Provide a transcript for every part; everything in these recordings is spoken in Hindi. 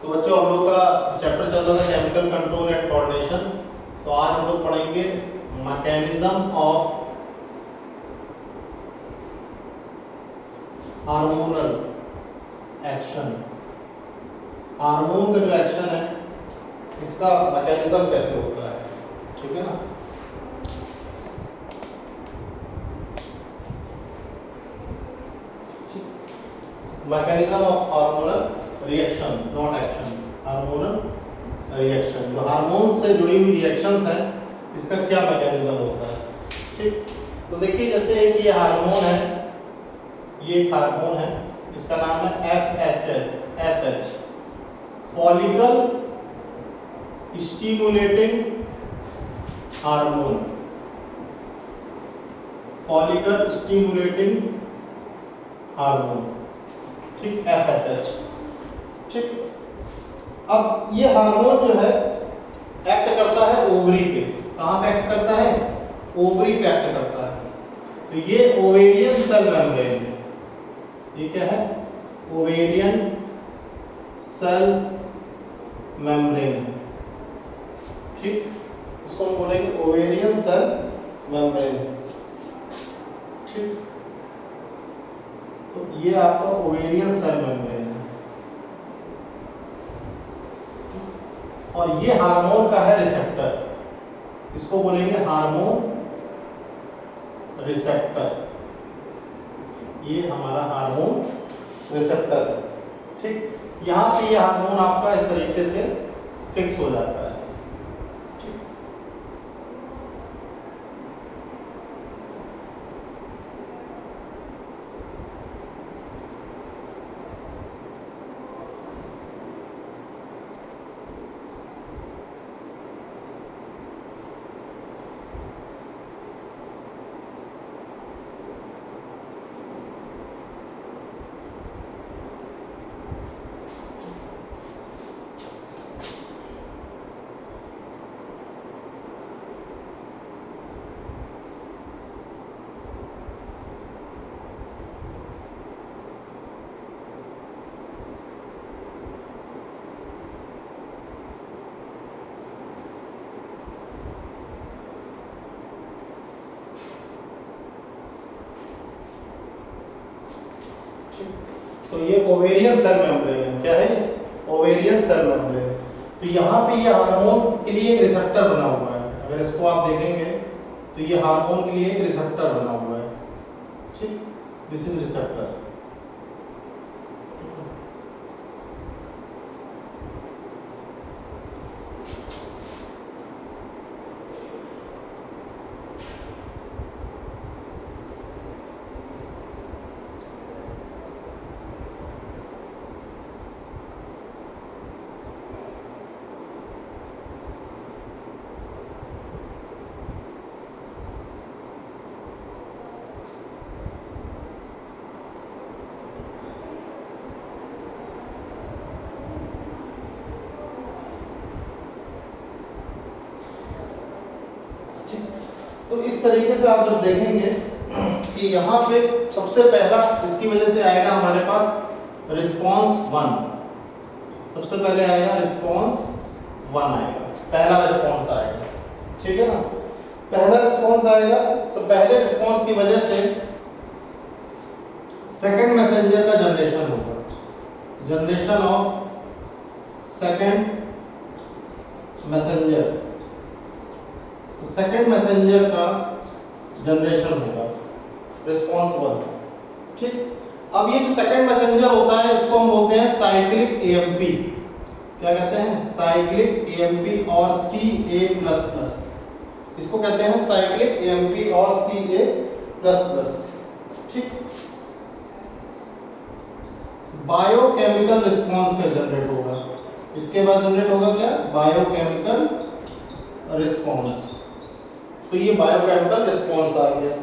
तो बच्चों हम लोग का चैप्टर चल रहा था केमिकल कंट्रोल एंड कोऑर्डिनेशन। तो आज हम लोग पढ़ेंगे mechanism of hormonal action. Hormone का जो एक्शन है इसका मैकेनिज्म कैसे होता है, ठीक है ना। Mechanism of hormonal reactions, not action, hormonal reaction. जो हार्मोन से जुड़ी हुई रिएक्शंस हैं इसका क्या मैकेनिज्म होता है, ठीक। तो देखिए जैसे एक ये हार्मोन है, ये एक हार्मोन है, इसका नाम है FSH, follicle stimulating hormone, follicle stimulating hormone, ठीक, FSH, ठीक। अब ये हार्मोन जो है एक्ट करता है ओवरी पे। कहाँ पे एक्ट करता है? ओवरी पे एक्ट करता है। तो ये ओवेरियन सेल मेम्ब्रेन है। ये क्या है? ओवेरियन सेल मेम्ब्रेन, ठीक। इसको हम बोलेंगे ओवेरियन सेल मेम्ब्रेन, ठीक। तो ये आपका ओवेरियन सेल मेम्ब्रेन है और ये हार्मोन का है रिसेप्टर। इसको बोलेंगे हार्मोन रिसेप्टर। ये हमारा हार्मोन रिसेप्टर, ठीक। यहां से ये हार्मोन आपका इस तरीके से फिक्स हो जाता है, ठीक। तो ये ओवेरियन सेल मेम्ब्रेन है। क्या है? Ovarian cell membrane. तो यहाँ पे ये हार्मोन के लिए एक रिसेप्टर बना हुआ है। अगर इसको आप देखेंगे तो ये हार्मोन के लिए एक रिसेप्टर बना हुआ है, ठीक। This is receptor. तो इस तरीके से आप जब देखेंगे कि यहाँ पे सबसे पहला इसकी वजह से आएगा हमारे पास रिस्पॉन्स 1। सबसे पहले आएगा रिस्पॉन्स 1 आएगा, पहला रिस्पॉन्स आएगा, ठीक है ना। पहला रिस्पॉन्स आएगा तो पहले रिस्पॉन्स की वजह से सेकंड मैसेंजर का जनरेशन होगा, जनरेशन ऑफ सेकंड मैसेंजर। तो सेकंड मैसेंजर का जनरेशन होगा रिस्पॉन्स 1, ठीक। अब ये जो सेकंड मैसेंजर होता है इसको हम बोलते हैं साइक्लिक एएमपी। क्या कहते हैं? साइक्लिक एएमपी और Ca++। इसको कहते हैं साइक्लिक एएमपी और Ca++, ठीक। बायोकेमिकल रिस्पॉन्स का जनरेट होगा। इसके बाद जनरेट होगा क्या? Biochemical response. तो ये बायोकेमिकल रिस्पॉन्स आ गया,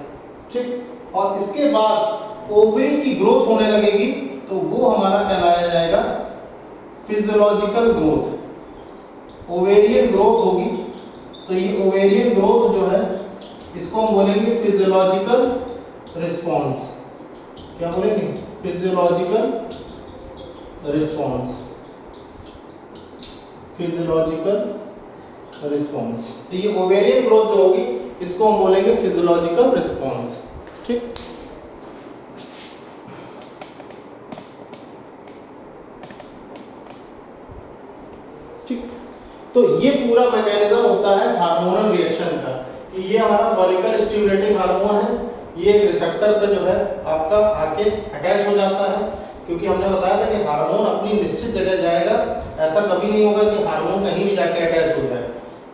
ठीक। और इसके बाद ओवरी की ग्रोथ होने लगेगी तो वो हमारा कहलाया जाएगा फिजियोलॉजिकल ग्रोथ। ओवेरियन ग्रोथ होगी तो ये ओवेरियन ग्रोथ जो है इसको हम बोलेंगे फिजियोलॉजिकल रिस्पॉन्स। क्या बोलेंगे? Physiological response. Physiological response. तो ये ओवेरियन ग्रोथ जो होगी इसको हम बोलेंगे फिजियोलॉजिकल रिस्पॉन्स। ठीक, ठीक। तो ये पूरा मैकेनिज्म होता है हार्मोनल रिएक्शन का कि ये हमारा फॉलिकल स्टिमुलेटिंग हार्मोन है, ये एक रिसेप्टर पे जो है आपका आके अटैच हो जाता है, क्योंकि हमने बताया था कि हार्मोन अपनी निश्चित जगह जाएगा, ऐसा कभी नहीं होगा कि हार्मोन कहीं भी जाके अटैच हो जाए।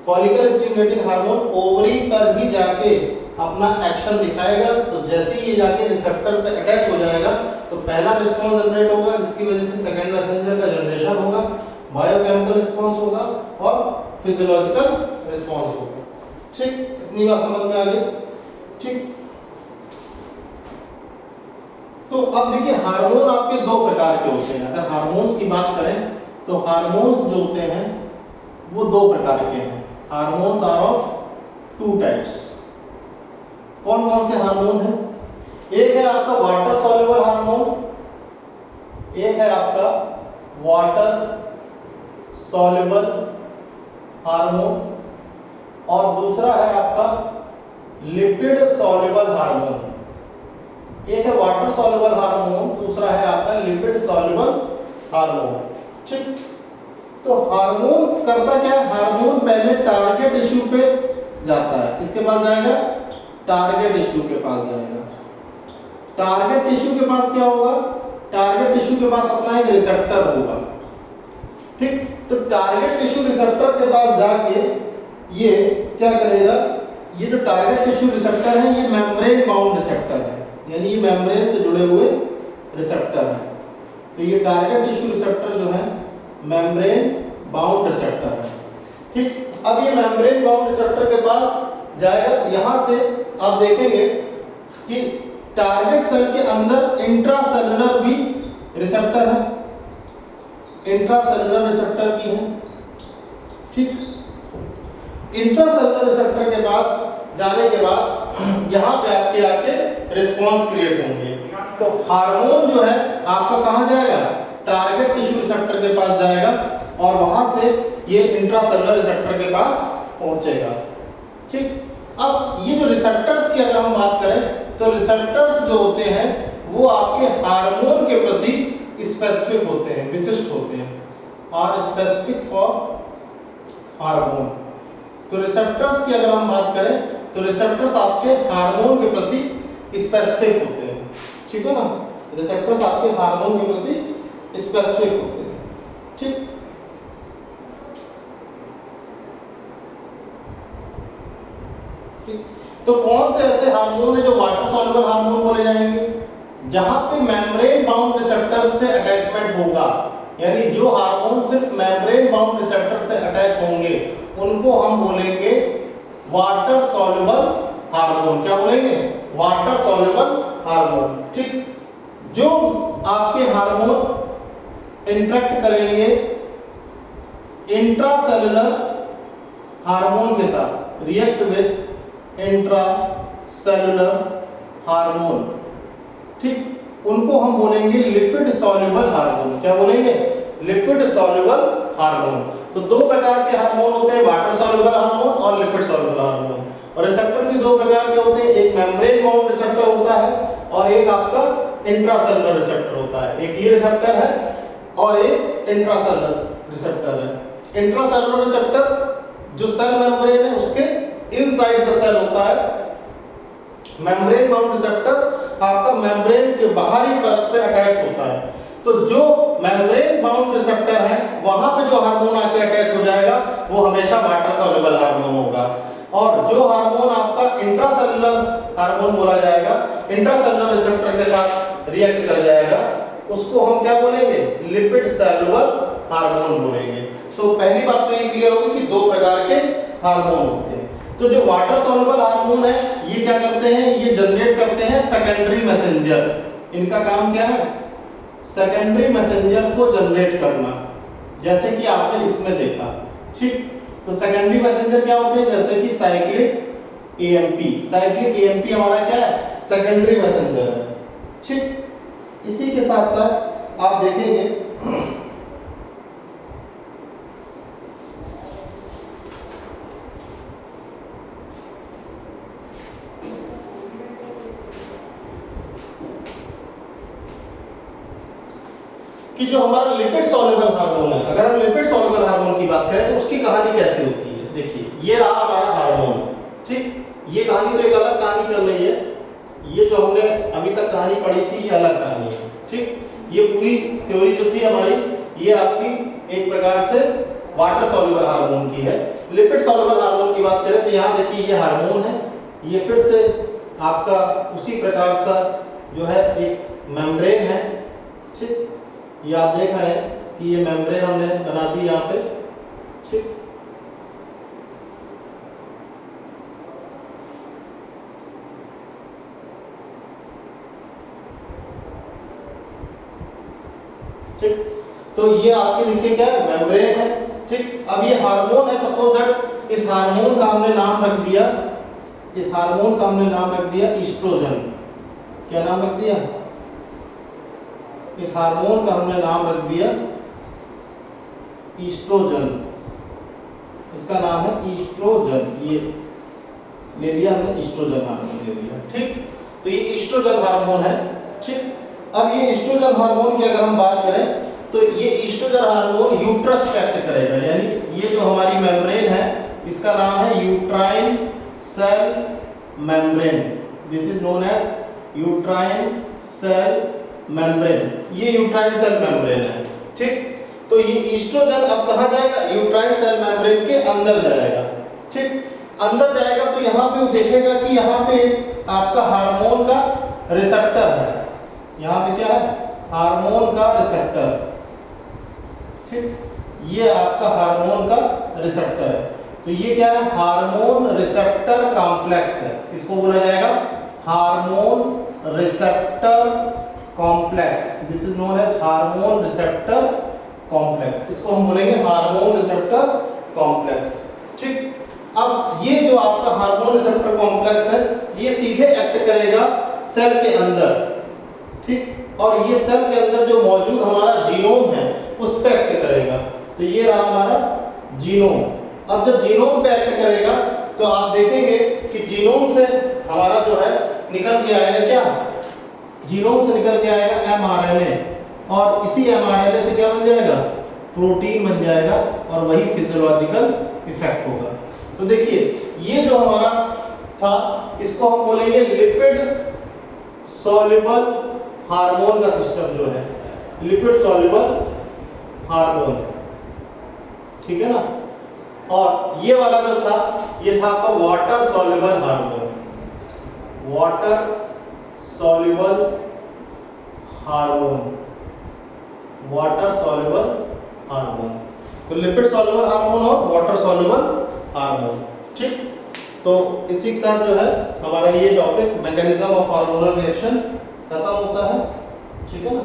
फॉलिकल स्टिमुलेटिंग हार्मोन ओवरी पर ही जाके अपना एक्शन दिखाएगा, तो जैसे ही ये जाके रिसेप्टर पे अटैच हो जाएगा तो पहला रिस्पॉन्स जनरेट होगा, जिसकी वजह से सेकंड मैसेंजर का जनरेशन होगा, बायोकेमिकल रिस्पॉन्स होगा और फिजियोलॉजिकल रिस्पॉन्स होगा। ठीक, इतनी बात समझ में आ गई। ठीक, तो अब देखिए हार्मोन आपके दो प्रकार के होते हैं। अगर हार्मोन्स की बात करें तो हार्मोन्स जो होते हैं वो दो प्रकार के हैं। Hormones are of two types. कौन कौन से हार्मोन हैं? एक है आपका वाटर सॉल्युबल हार्मोन, एक है आपका वाटर सॉल्युबल हार्मोन और दूसरा है आपका लिपिड सॉल्युबल हार्मोन। एक है वाटर सॉल्युबल हार्मोन, दूसरा है आपका लिपिड सॉल्युबल हार्मोन। ठीक, तो हार्मोन करता क्या है? हार्मोन पहले टारगेट टिश्यू पे जाता है, किसके पास जाएगा? टारगेट टिश्यू के पास जाएगा। टारगेट टिश्यू के पास क्या होगा? टारगेट टिश्यू के पास अपना एक रिसेप्टर होगा। ठीक, तो टारगेट टिश्यू रिसेप्टर के पास जाके ये क्या करेगा? ये जो टारगेट टिश्यू रिसेप्टर है ये मेम्ब्रेन बाउंड रिसेप्टर है, यानी ये मेम्ब्रेन से जुड़े हुए रिसेप्टर है। तो ये टारगेट टिश्यू रिसेप्टर जो है मेम्ब्रेन बाउंड रिसेप्टर है। ठीक, अब ये मेम्ब्रेन बाउंड रिसेप्टर के पास जाएगा। यहां से आप देखेंगे कि टारगेट सेल के अंदर इंट्रासेलुलर भी रिसेप्टर है, इंट्रासेलुलर रिसेप्टर भी है। ठीक, इंट्रासेलुलर रिसेप्टर के पास जाने के बाद यहाँ पे आपके आके रिस्पॉन्स क्रिएट होंगे। तो हार्मोन जो है आपका कहाँ जाएगा? टारगेट टिश्यू रिसेप्टर के पास जाएगा और वहां से ये इंट्रासेलुलर रिसेप्टर के पास पहुंचेगा। ठीक, अब ये जो रिसेप्टर्स की अगर हम बात करें तो रिसेप्टर्स जो होते हैं वो आपके हार्मोन के प्रति स्पेसिफिक होते हैं, विशिष्ट होते हैं, आर स्पेसिफिक फॉर हार्मोन। तो रिसेप्टर्स की अगर हम बात करें तो रिसेप्टर्स आपके हार्मोन के प्रति स्पेसिफिक होते हैं। ठीक है ना, रिसेप्टर्स आपके हार्मोन के प्रति स्पेसिफिक होते हैं। ठीक, तो कौन से ऐसे हार्मोन है जो वाटर सॉल्युबल हार्मोन बोले जाएंगे? जहां पे मेम्ब्रेन बाउंड रिसेप्टर से अटैचमेंट होगा, यानी जो हार्मोन सिर्फ मेम्ब्रेन बाउंड रिसेप्टर से अटैच होंगे उनको हम बोलेंगे वाटर सॉल्युबल हार्मोन। क्या बोलेंगे? Water soluble hormone. ठीक, जो आपके हार्मोन इंटरेक्ट करेंगे इंट्रासेलुलर हार्मोन के साथ, रिएक्ट विद इंट्रासेलुलर हार्मोन। ठीक, उनको हम बोलेंगे लिपिड सॉल्युबल हार्मोन। क्या बोलेंगे? Lipid soluble hormone. तो दो प्रकार के हार्मोन होते हैं, वाटर सॉल्युबल हार्मोन और लिपिड सॉल्युबल हार्मोन। और रिसेप्टर भी दो प्रकार के होते हैं, एक मेम्ब्रेन बाउंड रिसेप्टर होता है और एक आपका इंट्रासेलुलर रिसेप्टर होता है। एक ये रिसेप्टर है और एक इंट्रासेलुलर रिसेप्टर है। इंट्रासेलुलर रिसेप्टर जो सेल मेम्ब्रेन है उसके इनसाइड द सेल होता है। मेम्ब्रेन बाउंड रिसेप्टर आपका मेम्ब्रेन के बाहरी परत पे अटैच होता है। तो जो मेम्ब्रेन बाउंड रिसेप्टर है वहां पे जो हार्मोन आके अटैच हो जाएगा वो हमेशा वाटर सॉल्युबल हार्मोन होगा। और जो हार्मोन आपका इंट्रासेलुलर हार्मोन बोला जाएगा, इंट्रासेलुलर रिसेप्टर के साथ रिएक्ट कर जाएगा, उसको हम क्या बोलेंगे? लिपिड सॉल्युबल हार्मोन बोलेंगे। तो पहली बात तो ये क्लियर होगी कि दो प्रकार के हार्मोन होते हैं। तो जो वाटर सॉल्युबल हार्मोन है ये क्या करते हैं? ये जनरेट करते हैं सेकेंडरी मैसेंजर। इनका काम क्या है? सेकेंडरी मैसेंजर को जनरेट करना, जैसे कि आपने इसमें देखा। ठीक, तो सेकेंडरी मैसेंजर क्या होते हैं? जैसे कि साइक्लिक एएमपी। साइक्लिक एएमपी हमारा क्या है? सेकेंडरी मैसेंजर है। ठीक, इसी के साथ साथ आप देखेंगे कि जो हमारा लिपिड सॉल्युबल हार्मोन है, अगर हम लिपिड सॉल्युबल हार्मोन की बात करें तो उसकी कहानी कैसे होती है। देखिए ये रहा हमारा हार्मोन, ठीक, ये कहानी तो एक अलग कहानी चल रही है, ये जो हमने अभी तक कहानी पढ़ी थी ये अलग कहानी है, ठीक। ये पूरी थ्योरी जो थी हमारी, ये आपकी एक प्रकार से वाटर सॉल्युबल हार्मोन की है। लिपिड सॉल्युबल हार्मोन की बात करें तो यहाँ देखिए ये हार्मोन है, ये फिर से आपका उसी प्रकार सा जो है एक मेम्ब्रेन है, ठीक। ये आप देख रहे हैं कि ये मेम्ब्रेन हमने बना दी यहाँ पे, ठीक। ठीक, तो ये आपके देखिए क्या है, मेम्ब्रेन है, ठीक। अब ये हार्मोन है, सपोज दैट इस हार्मोन का हमने नाम रख दिया, इस हार्मोन का हमने नाम रख दिया ईस्ट्रोजन। क्या नाम रख दिया? इस हार्मोन का हमने नाम रख दिया ईस्ट्रोजन, इसका नाम है ईस्ट्रोजन, ये ले लिया हमने, ईस्ट्रोजन हार्मोन ले लिया, ठीक। तो ये ईस्ट्रोजन हार्मोन है, ठीक। अब ये ईस्ट्रोजन हार्मोन की अगर हम बात करें तो ये ईस्ट्रोजन हार्मोन यूट्रस को एक्ट करेगा, यानी ये जो हमारी मेम्ब्रेन है इसका नाम है uterine cell membrane, this is known as uterine cell membrane, ये यूट्राइन सेल मेम्ब्रेन है, ठीक। तो ये ईस्ट्रोजन अब कहाँ जाएगा? यूट्राइन सेल मेम्ब्रेन के अंदर जाएगा, ठीक। अंदर जाएगा तो यहाँ पे वो देखेगा कि यहाँ पे आपका हार्मोन का रिसेप्टर है, यहाँ पे क्या है? हार्मोन का रिसेप्टर, ठीक। ये आपका हार्मोन का रिसेप्टर है, तो ये क्या है? हार्मोन रिसेप्टर कॉम्प्लेक्स है, इसको बोला जाएगा hormone receptor complex, this is known as hormone receptor complex, इसको हम बोलेंगे हार्मोन रिसेप्टर कॉम्प्लेक्स, ठीक। अब ये जो आपका हार्मोन रिसेप्टर कॉम्प्लेक्स है ये सीधे एक्ट करेगा सेल के अंदर, ठीक, और ये सेल के अंदर जो मौजूद हमारा जीनोम है उस पे एक्ट करेगा, तो ये रहा हमारा जीनोम। अब जब जीनोम पे एक्ट करेगा तो आप देखेंगे कि जीनोम से हमारा जो है निकल के आएगा क्या? जीनोम से निकल के आएगा mRNA, और इसी mRNA से क्या बन जाएगा? प्रोटीन बन जाएगा, और वही फिजियोलॉजिकल इफेक्ट होगा। तो देखिए ये जो हमारा था इसको हम बोलेंगे लिपिड सॉल्युबल हार्मोन का सिस्टम जो है, लिपिड सॉल्युबल हार्मोन, ठीक है ना। और ये वाला जो था ये था आपका water soluble hormone, water soluble hormone, water soluble hormone. तो लिपिड सॉल्युबल हार्मोन और वाटर सॉल्युबल हार्मोन, ठीक। तो इसी के साथ जो है हमारा ये topic mechanism of hormonal reaction खत्म होता है, ठीक है ना।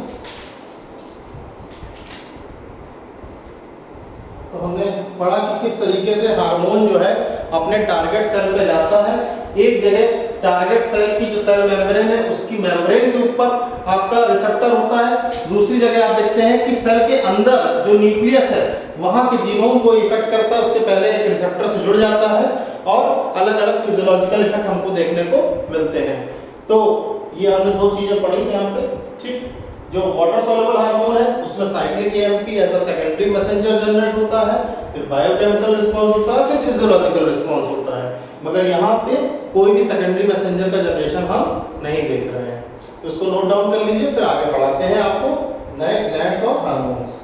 तो हमने पढ़ा कि किस तरीके से हार्मोन जो है अपने टारगेट सेल पे जाता है, एक जगह टारगेट सेल की जो सेल मेम्ब्रेन है उसकी मेम्ब्रेन के ऊपर आपका रिसेप्टर होता है, दूसरी जगह आप देखते हैं कि सेल के अंदर जो न्यूक्लियस है वहां के जीनोम को इफेक्ट करता है, उसके पहले एक रिसेप्टर से जुड़ जाता है और अलग अलग फिजियोलॉजिकल इफेक्ट हमको देखने को मिलते हैं। तो ये हमने दो चीजें पढ़ी यहाँ पे, ठीक। जो वाटर सॉल्युबल हार्मोन है उसमें cyclic AMP as a secondary messenger generate होता है, फिर बायोकेमिकल रिस्पांस होता है, फिर फिजियोलॉजिकल रिस्पांस होता है, मगर यहाँ पे कोई भी सेकेंडरी मैसेंजर का जनरेशन हम नहीं देख रहे हैं। तो इसको नोट डाउन कर लीजिए, फिर आगे बढ़ाते हैं आपको नए ग्लैंड्स और हार्मोन्स।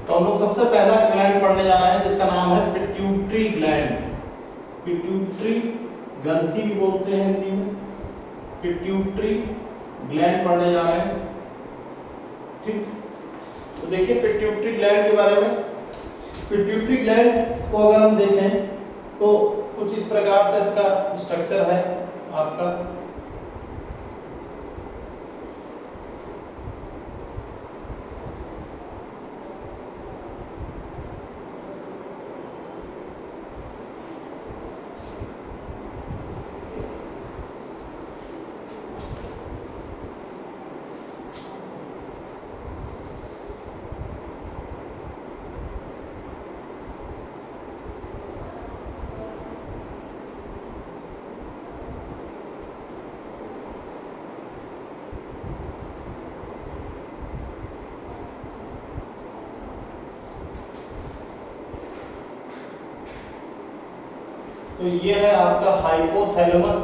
तो हम लोग सबसे पहला ग्लैंड पढ़ने जा रहे हैं जिसका नाम है पिट्यूटरी ग्लैंड। पिट्यूटरी ग्रंथि भी बोलते हैं हिंदी में। पिट्यूटरी ग्लैंड पढ़ने जा रहे हैं। ठीक, तो देखिए पिट्यूटरी ग्लैंड के बारे में। पिट्यूटरी ग्लैंड को अगर हम देखें तो कुछ इस प्रकार से इसका स्ट्रक्चर है आपका। तो ये है आपका हाइपोथैलेमस।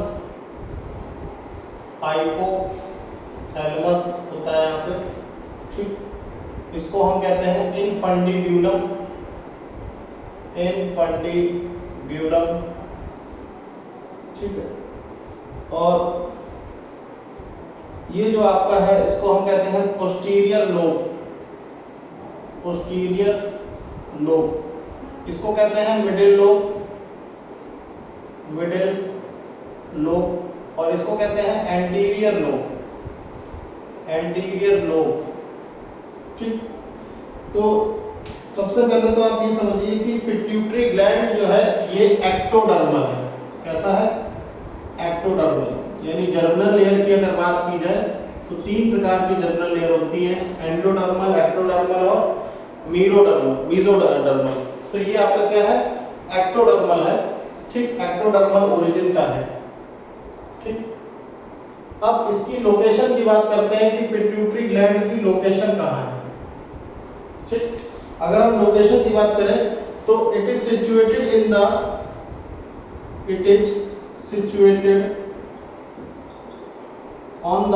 हाइपोथैलेमस होता है यहाँ पे। ठीक, इसको हम कहते हैं इनफंडिब्यूलम। इनफंडिब्यूलम, ठीक है। और ये जो आपका है इसको हम कहते हैं पोस्टीरियर लोब। पोस्टीरियर लोब, इसको कहते हैं मिडिल लोब। मिडिल लोब, और इसको कहते हैं एंटीरियर लोब। एंटीरियर लोब, ठीक। तो सबसे पहले तो आप ये समझिए कि पिट्यूटरी ग्लैंड जो है ये एक्टोडर्मल है। कैसा है? एक्टोडर्मल, यानी जर्मिनल लेयर की अगर बात की जाए तो 3 प्रकार की जर्मिनल लेयर होती है, एंडोडर्मल, एक्टोडर्मल और मीजोडर्मल। तो ये आपका क्या है? एक्टोडर्मल है। ठीक, एक्टोडर्मल ओरिजिन का है। ठीक, अब इसकी लोकेशन की बात करते हैं कि पिट्यूटरी ग्लैंड की लोकेशन कहाँ है। ठीक, अगर हम लोकेशन की बात करें तो it is situated on the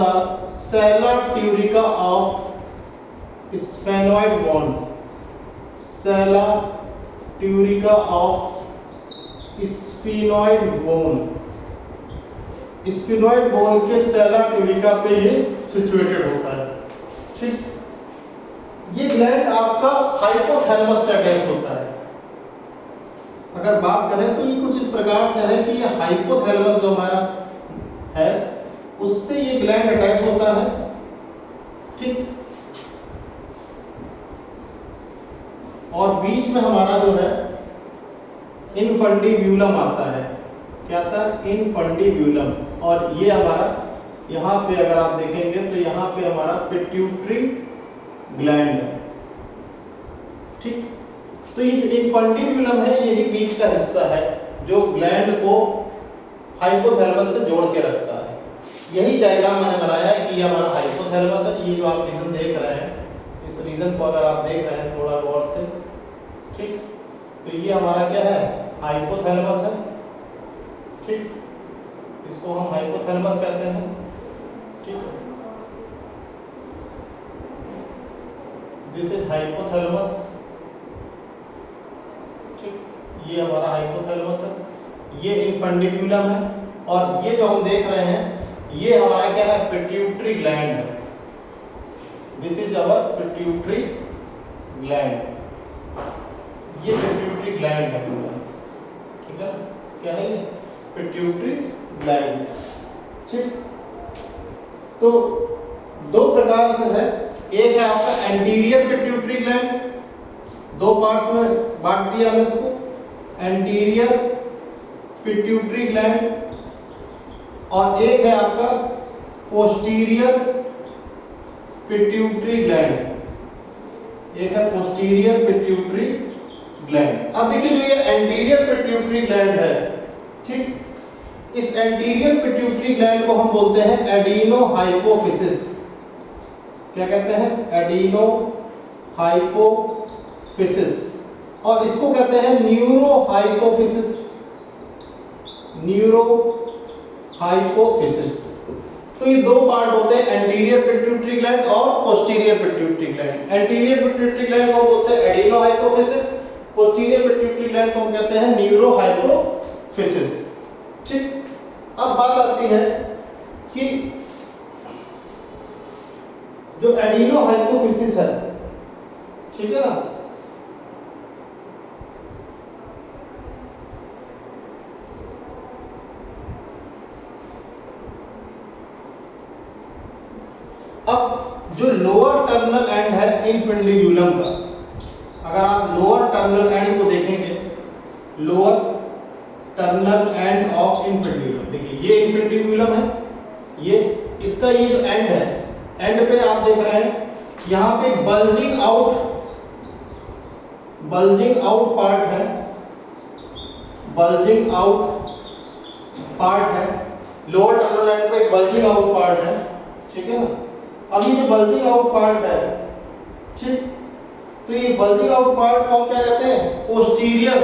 sella turcica of sphenoid bone. Sella turcica of sphenoid bone. Sphenoid bone के सेला ट्यूरिका पे ये सिचुएटेड होता है। ठीक, ये ग्लैंड आपका हाइपोथैलेमस से अटैच होता है। अगर बात करें तो ये कुछ इस प्रकार से है कि ये हाइपोथैलेमस जो हमारा है उससे ये ग्लैंड अटैच होता है। ठीक, और बीच में हमारा जो है इनफंडिब्यूलम आता है। क्या आता है? इनफंडिब्यूलम। और ये हमारा यहाँ पे अगर आप देखेंगे तो यहाँ पे हमारा पिट्यूटरी ग्लैंड है। ठीक, तो ये इनफंडिब्यूलम है, यही बीच का हिस्सा है जो ग्लैंड को हाइपोथैलेमस से जोड़ के रखता है। यही डायग्राम मैंने बनाया है कि ये हमारा हाइपोथैलेमस है। ये जो आप रीजन देख रहे हैं, इस रीजन को अगर आप देख रहे हैं थोड़ा गौर से, ठीक, तो ये हमारा क्या है? हाइपोथैलेमस है। ठीक, इसको हम हाइपोथैलेमस कहते हैं। ठीक है, दिस इज हाइपोथैलेमस। ठीक, ये हमारा हाइपोथैलेमस है। ये इनफंडिब्यूलम है, और ये जो हम देख रहे हैं ये हमारा क्या है? पिट्यूटरी ग्लैंड है। This is our pituitary gland. ये पिट्यूटरी ग्लैंड है पूरा। ठीक है ना? क्या है ये? Pituitary gland. ठीक, तो 2 प्रकार से है। एक है आपका एंटीरियर पिट्यूटरी ग्लैंड, 2 पार्ट्स में बांट दिया हमने इसको, एंटीरियर पिट्यूटरी ग्लैंड, और एक है आपका पोस्टीरियर पिट्यूटरी ग्लैंड। एक है पोस्टीरियर पिट्यूटरी ग्लैंड। अब देखिए जो ये एंटीरियर पिट्यूटरी ग्लैंड है, ठीक, इस एंटीरियर पिट्यूटरी ग्लैंड को हम बोलते हैं एडिनो हाइपोफिसिस। क्या कहते हैं? Adeno hypophysis. और इसको कहते हैं न्यूरो हाइपोफिसिस। Neuro hypophysis. तो ये दो पार्ट होते हैं, एंटीरियर पिट्यूटरी ग्लैंड और posterior pituitary gland. Anterior pituitary gland को बोलते हैं adeno hypophysis, posterior pituitary gland को हम कहते हैं न्यूरो हाइपोफिसिस। ठीक, अब बात आती है कि जो एडिनो हाइपोफिसिस है, ठीक है ना, अब जो लोअर टर्मिनल एंड है इनफंडिब्यूलम का, अगर आप लोअर टर्मिनल एंड को देखेंगे, लोअर टर्मिनल एंड ऑफ इनफंडिब्यूलम, देखिए ये इनफंडिब्यूलम है, ये इसका ये जो एंड है, एंड पे आप देख रहे हैं यहाँ पे बल्जिंग आउट पार्ट है, बल्जिंग आउट पार्ट है, लोअर टर्मिनल एंड पे एक बल्जिंग आउट पार्ट है, ठीक है ना। अब ये जो बल्जिंग आउट पार्ट है, ठीक, तो ये बल्जिंग आउट पार्ट को हम क्या कहते हैं, पोस्टीरियर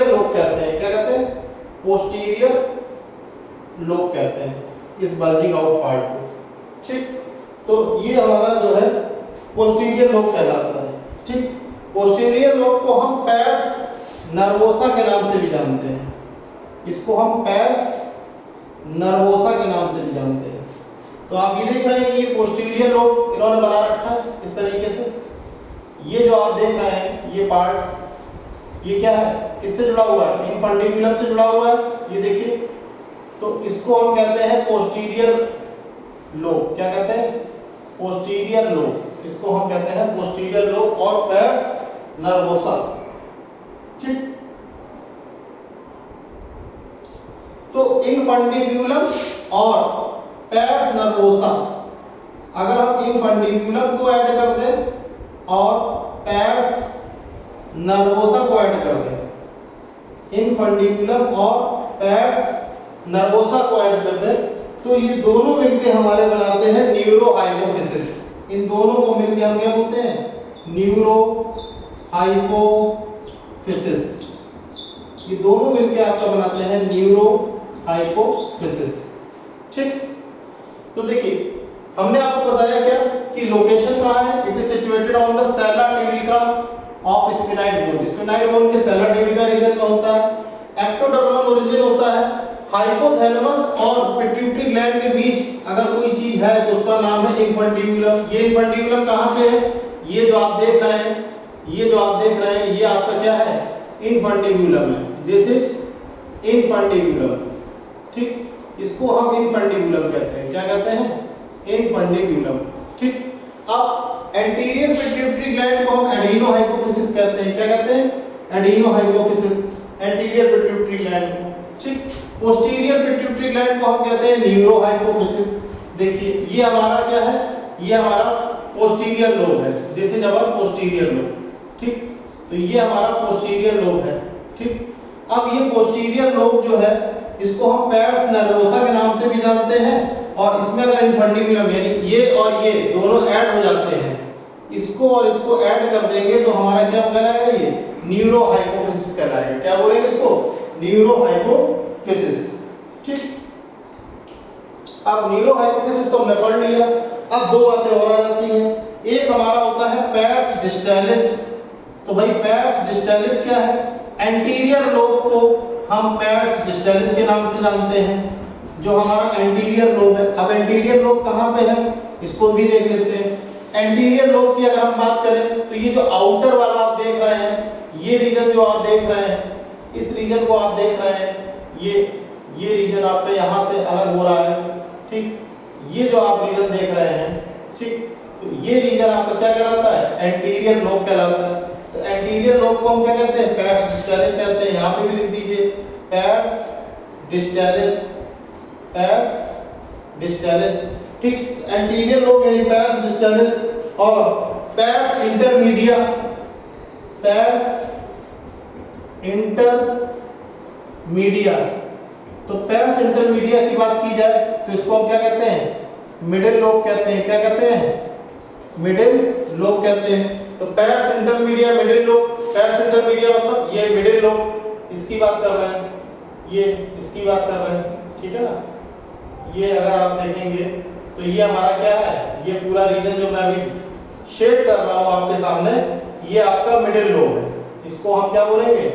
लोब कहते हैं, क्या कहते हैं, पोस्टीरियर लोब कहते हैं इस बल्जिंग आउट पार्ट को, ठीक। तो ये हमारा जो है पोस्टीरियर लोब कहलाता है, ठीक। पोस्टीरियर लोब को हम पैर्स नर्वोसा के नाम से भी जानते हैं, इसको हम पैर्स नर्वोसा के नाम से भी जानते हैं। तो आप ये देख रहे हैं कि ये पोस्टीरियर लोब इन्होंने बना रखा है इस तरीके से। ये जो आप देख रहे हैं ये पार्ट, ये क्या है, किससे जुड़ा हुआ है, इनफंडिब्यूलम से जुड़ा हुआ है, ये देखिए। तो इसको हम कहते हैं पोस्टीरियर लोब, क्या कहते हैं, पोस्टीरियर लोब, इसको हम कहते हैं पोस्टीरियर लोब और पैर्स नर्वोसा, ठीक। तो इनफंडिब्यूलम और पैर्स नर्वोसा, अगर हम इनफंडिब्यूलम को ऐड कर दें और पैर्स नर्वोसा को ऐड कर दें, इनफंडिब्यूलम और पैर्स नर्वोसा को ऐड कर दें, तो ये दोनों मिलके हमारे बनाते हैं न्यूरो हाइपोफिसिस। इन दोनों को मिलके हम क्या बोलते हैं, न्यूरो हाइपोफिसिस। ये दोनों मिलके आपका बनाते हैं न्यूरो हाइपोफिसिस, ठीक। तो देखिए हमने आपको बताया क्या कि लोकेशन कहाँ है, it is situated on the sella turcica of sphenoid bone. Sphenoid bone के सेला टिबिका रीजन में होता है। एक्टोडर्मल ओरिजिन होता है। हाइपोथैलेमस और पिट्यूटरी ग्लैंड के बीच अगर कोई चीज है तो उसका नाम है इनफंडिब्यूलम। ये इनफंडिब्यूलम कहाँ पे है, ये जो आप देख रहे हैं, ये जो आप देख रहे हैं ये आपका क्या है, इनफंडिब्यूलम है। दिस इज इनफंडिब्यूलम, ठीक। इसको हम इनफंडिब्यूलम कहते हैं, क्या कहते हैं, इनफंडिब्यूलम, ठीक। अब एंटीरियर पिट्यूटरी ग्लैंड को हम एडिनो हाइपोफिसिस कहते हैं, क्या कहते हैं, adeno hypophysis, anterior pituitary gland को, ठीक। पोस्टीरियर पिट्यूटरी ग्लैंड को हम कहते हैं न्यूरो हाइपोफिसिस। देखिए ये हमारा क्या है, ये हमारा पोस्टीरियर लोब है, this is our posterior lobe, ठीक। तो ये हमारा पोस्टीरियर लोब है, ठीक। अब ये पोस्टीरियर लोब जो है इसको हम पैर्स नर्वोसा के नाम से भी जानते हैं, और इसमें अगर इनफंडिब्यूलम यानी ये और ये दोनों ऐड हो जाते हैं, इसको और इसको ऐड कर देंगे तो हमारा क्या कहलाएगा, ये न्यूरो हाइपोफिसिस कहलाएगा। क्या बोलेंगे इसको, न्यूरो हाइपोफिसिस, ठीक। अब न्यूरो हाइपोफिसिस तो हमने पढ़ लिया। अब दो बातें और आ जाती हैं। एक हमारा होता है पैर्स डिस्टालिस। तो भाई पैर्स डिस्टालिस क्या है, एंटीरियर लोब को हम पैर्स डिस्टालिस के नाम से जानते हैं, जो हमारा एंटीरियर लोब है। अब एंटीरियर लोब कहाँ पे है, इसको भी देख लेते हैं। एंटीरियर लोब की अगर हम बात करें तो ये जो आउटर वाला आप देख रहे हैं, ये रीजन जो आप देख रहे हैं, इस रीजन को आप देख रहे हैं, ये रीजन आपका यहाँ से अलग हो रहा है, ठीक। ये जो आप रीजन देख रहे हैं, ठीक, तो ये रीजन आपका क्या कहलाता है, एंटीरियर लोब कहलाता है। तो एंटीरियर लोब को हम क्या कहते हैं, पैर्स डिस्टालिस कहते हैं। यहाँ पे भी लिख दीजिए पैर्स डिस्टालिस, पैर्स डिस्टालिस, ठीक। एंटीरियर लोब यानी पैर्स डिस्टालिस, और पैर्स इंटरमीडिया, पैर्स इंटरमीडिया। तो पैर्स इंटरमीडिया की बात की जाए तो इसको हम क्या कहते हैं, मिडिल लोब कहते हैं। क्या कहते हैं, मिडिल लोब कहते हैं। तो pairs intermedia, middle lobe, pairs intermedia मतलब ये मिडिल लोब, इसकी बात कर रहे हैं, ये इसकी बात कर रहे हैं, ठीक है ना। ये अगर आप देखेंगे तो ये हमारा क्या है, ये पूरा रीजन जो मैं अभी शेड कर रहा हूँ आपके सामने, ये आपका मिडिल लोब है। इसको हम क्या बोलेंगे,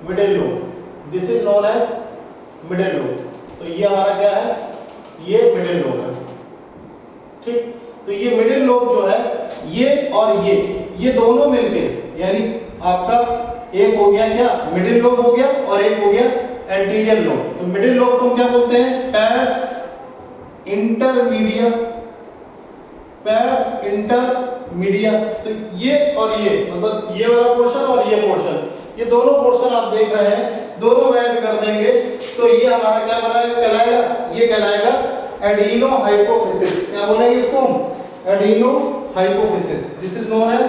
middle lobe. This is known as middle lobe. तो ये हमारा क्या है, ये मिडिल लोब है। ठीक, तो ये मिडिल लोब जो है, ये और ये दोनों मिलके, यानी आपका एक हो गया क्या, मिडिल लोब हो गया, और एक हो गया एंटीरियर लोब। तो मिडिल लोब को क्या बोलते हैं, पैर्स इंटरमीडिया, पैर्स इंटरमीडिया। तो ये और ये, मतलब ये वाला पोर्शन और ये पोर्शन, ये दोनों पोर्शन आप देख रहे हैं, दोनों ऐड कर देंगे तो ये हमारा क्या कहलाएगा, ये कहलाएगा एडिनो हाइपोफिसिस। क्या बोलेंगे इसको हम, adenohypophysis. This is known as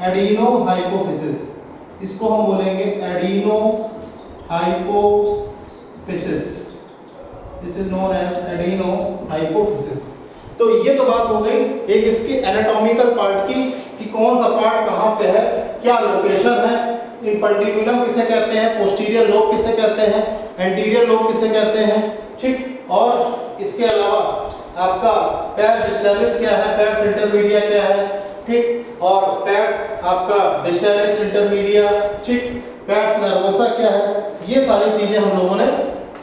adenohypophysis. इसको हम बोलेंगे adenohypophysis. This is known as adenohypophysis. तो ये तो बात हो गई एक इसकी एनाटॉमिकल पार्ट की, कि कौन सा पार्ट कहाँ पे है, क्या लोकेशन है। इनफंडिबुलम किसे कहते हैं, पोस्टीरियर लोब किसे कहते हैं, एंटीरियर लोब किसे कहते हैं। ठीक, और इसके अलावा आपका पैर्स डिस्टर्बिस क्या है, पैर्स इंटरमीडिया क्या है। ठीक, और पैर्स आपका डिस्टर्बिस इंटरमीडिया, ठीक, पैर्स नर्वोसा क्या है, ये सारी चीजें हम लोगों ने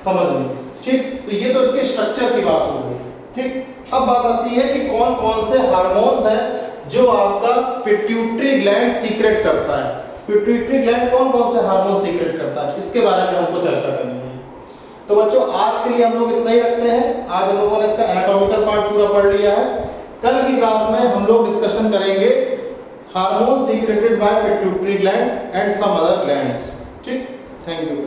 समझ ली। ठीक, तो ये तो इसके स्ट्रक्चर की बात हो गई। ठीक, अब बात आती है कि कौन कौन से हार्मोन्स हैं जो आपका पिट्यूटरी ग्लैंड सीक्रेट करता है। पिट्यूटरी ग्लैंड कौन कौन से हार्मोन सीक्रेट करता है, इसके बारे में हमको चर्चा करनी है। तो बच्चों आज के लिए हम लोग इतना ही रखते हैं। आज हम लोगों ने इसका एनाटॉमिकल पार्ट पूरा पढ़ लिया है। कल की क्लास में हम लोग डिस्कशन करेंगे hormone secreted by pituitary gland and some other glands. ठीक, थैंक यू।